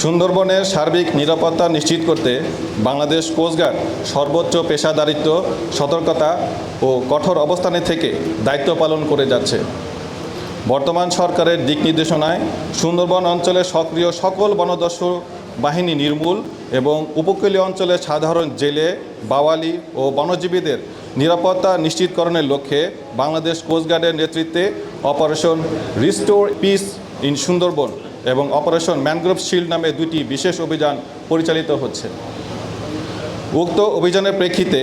সুন্দরবনের সার্বিক নিরাপত্তা নিশ্চিত করতে বাংলাদেশ কোস্টগার্ড সর্বোচ্চ পেশাদারিত্ব, সতর্কতা ও কঠোর অবস্থানে থেকে দায়িত্ব পালন করে যাচ্ছে। বর্তমান সরকারের দিক নির্দেশনায় সুন্দরবন অঞ্চলে সক্রিয় সকল বনদস্যু বাহিনী নির্মূল এবং উপকূলীয় অঞ্চলে সাধারণ জেলে, বাওয়ালি ও বনজীবীদের নিরাপত্তা নিশ্চিতকরণের লক্ষ্যে বাংলাদেশ কোস্টগার্ডের নেতৃত্বে operation restore piece in Sundarban এবং অপারেশন ম্যানগ্রোভ শিল্ড নামে দুটি বিশেষ অভিযান পরিচালিত হচ্ছে। উক্ত অভিযানের প্রেক্ষিতে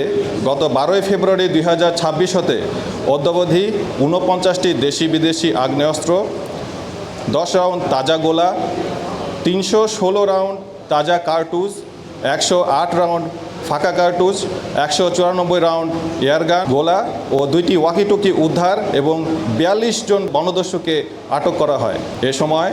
গত 12 ফেব্রুয়ারি 2026 হতে অদ্যাবধি 49টি দেশি বিদেশি আগ্নেয়াস্ত্র, 10 রাউন্ড তাজা গোলা, 316 রাউন্ড তাজা কার্তুজ, 108 রাউন্ড ফাঁকা কার্তুজ, 194 রাউন্ড এয়ারগান গোলা ও 2টি ওয়াকিটকি উদ্ধার এবং 42 জন বনদস্যুকে আটক করা হয়। এ সময়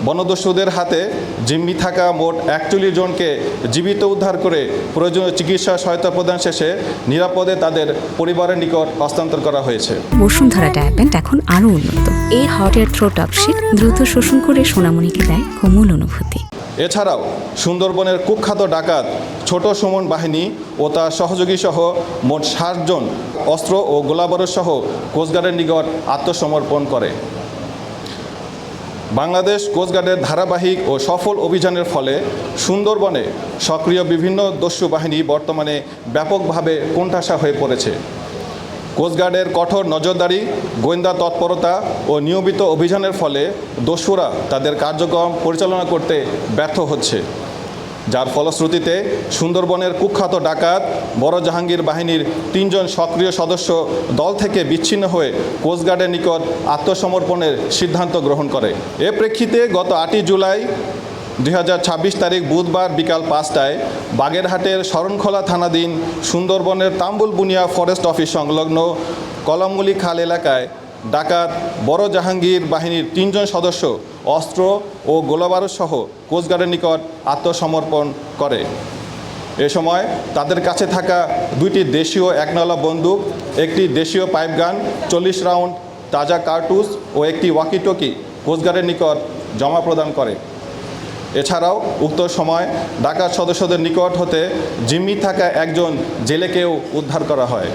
বনদস্যুদের হাতে জিম্মি থাকা মোট 41 জনকে জীবিত উদ্ধার করে প্রয়োজনীয় চিকিৎসা সহায়তা প্রদান শেষে নিরাপদে তাদের পরিবারের নিকট হস্তান্তর করা হয়েছে। বসুন্ধরা ডায়াপেন্ট এখন আরও উন্নত। এই হট এয়ার থ্রো টপশিট দ্রুত শোষণ করে সোনামণিকে দেয় কোমল অনুভূতি। এছাড়াও সুন্দরবনের কুখ্যাত ডাকাত ছোট সুমন বাহিনী ও তার সহযোগী সহ মোট 60 জন অস্ত্র ও গোলাবারুদ সহ কোস্টগার্ডের নিকট আত্মসমর্পণ করে। বাংলাদেশ কোস্টগার্ডের ধারাবাহিক ও সফল অভিযানের ফলে সুন্দরবনে সক্রিয় বিভিন্ন দস্যু বাহিনী বর্তমানে ব্যাপকভাবে কোণঠাসা হয়ে পড়েছে। কোস্টগার্ডের কঠোর নজরদারি, গোয়েন্দা তৎপরতা ও নিয়মিত অভিযানের ফলে দস্যুরা তাদের কার্যক্রম পরিচালনা করতে ব্যর্থ হচ্ছে, যার ফলশ্রুতিতে সুন্দরবনের কুখ্যাত ডাকাত বড় জাহাঙ্গীর বাহিনীর 3 জন সক্রিয় সদস্য দল থেকে বিচ্ছিন্ন হয়ে কোস্টগার্ডের নিকট আত্মসমর্পণের সিদ্ধান্ত গ্রহণ করে। এ প্রেক্ষিতে গত 8 জুলাই 2026 তারিখ বুধবার বিকাল 5টায় বাগেরহাটের শরণখোলা থানাধীন সুন্দরবনের তাম্বুল বুনিয়া ফরেস্ট অফিস সংলগ্ন কলমগুলি খাল এলাকায় ডাকাত বড় জাহাঙ্গীর বাহিনীর 3 জন সদস্য অস্ত্র ও গোলাবারুদ সহ কোস্টগার্ডের নিকট আত্মসমর্পণ করে। এ সময় তাদের কাছে থাকা 2টি দেশীয় 1 বন্দুক, একটি দেশীয় পাইপগান, 40 রাউন্ড তাজা কার্তুজ ও একটি ওয়াকিটকি কোস্টগার্ডের নিকট জমা প্রদান করে। এছাড়াও উক্ত সময় ডাকাত সদস্যদের নিকট হতে জিম্মি থাকা একজন জেলেকেও উদ্ধার করা হয়।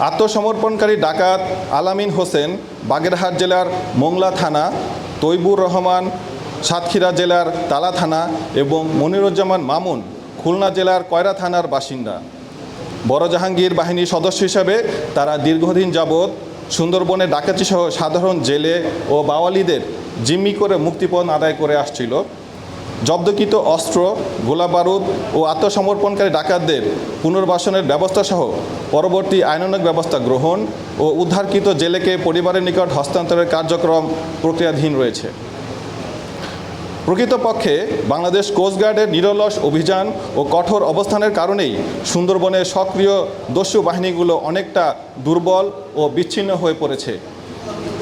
আত্মসমর্পণকারী ডাকাত আলামিন হোসেন বাগেরহাট জেলার মোংলা থানা, তৈবুর রহমান সাতক্ষীরা জেলার তালা থানা এবং মনিরুজ্জামান মামুন খুলনা জেলার কয়রা থানার বাসিন্দা। বড় জাহাঙ্গীর বাহিনীর সদস্য হিসাবে তারা দীর্ঘদিন যাবৎ সুন্দরবনে ডাকাতিসহ সাধারণ জেলে ও বাওয়ালিদের জিম্মি করে মুক্তিপণ আদায় করে আসছিল। জব্দকৃত অস্ত্র, গোলাবারুদ ও আত্মসমর্পণকারী ডাকাতদের পুনর্বাসনের ব্যবস্থা সহ পরবর্তী আইনানুগ ব্যবস্থা গ্রহণ ও উদ্ধারকৃত জেলেকে পরিবারের নিকট হস্তান্তরের কার্যক্রম প্রক্রিয়াধীন রয়েছে। প্রকৃতপক্ষে বাংলাদেশ কোস্টগার্ডের নিরলস অভিযান ও কঠোর অবস্থানের কারণেই সুন্দরবনের সক্রিয় দস্যু বাহিনীগুলো অনেকটা দুর্বল ও বিচ্ছিন্ন হয়ে পড়েছে।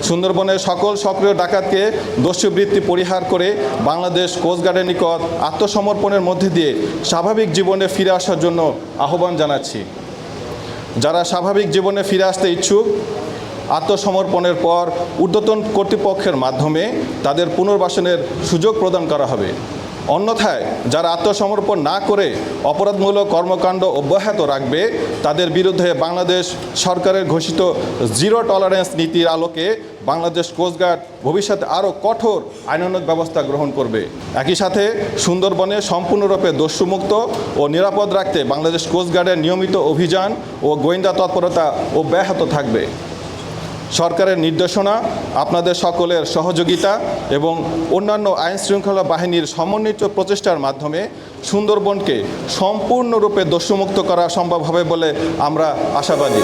সুন্দরবনের সকল সক্রিয় ডাকাতকে দস্যুবৃত্তি পরিহার করে বাংলাদেশ কোস্টগার্ডের নিকট আত্মসমর্পণের মধ্যে দিয়ে স্বাভাবিক জীবনে ফিরে আসার জন্য আহ্বান জানাচ্ছি। যারা স্বাভাবিক জীবনে ফিরে আসতে ইচ্ছুক, আত্মসমর্পণের পর ঊর্ধ্বতন কর্তৃপক্ষের মাধ্যমে তাদের পুনর্বাসনের সুযোগ প্রদান করা হবে। অন্যথায় যারা আত্মসমর্পণ না করে অপরাধমূলক কর্মকাণ্ড অব্যাহত রাখবে, তাদের বিরুদ্ধে বাংলাদেশ সরকারের ঘোষিত জিরো টলারেন্স নীতির আলোকে বাংলাদেশ কোস্টগার্ড ভবিষ্যতে আরও কঠোর আইনানুগ ব্যবস্থা গ্রহণ করবে। একই সাথে সুন্দরবনে সম্পূর্ণরূপে দস্যুমুক্ত ও নিরাপদ রাখতে বাংলাদেশ কোস্টগার্ডের নিয়মিত অভিযান ও গোয়েন্দা তৎপরতা অব্যাহত থাকবে। সরকারের নির্দেশনা, আপনাদের সকলের সহযোগিতা এবং অন্যান্য আইনশৃঙ্খলা বাহিনীর সমন্বিত প্রচেষ্টার মাধ্যমে সুন্দরবনকে সম্পূর্ণরূপে দস্যুমুক্ত করা সম্ভব হবে বলে আমরা আশাবাদী।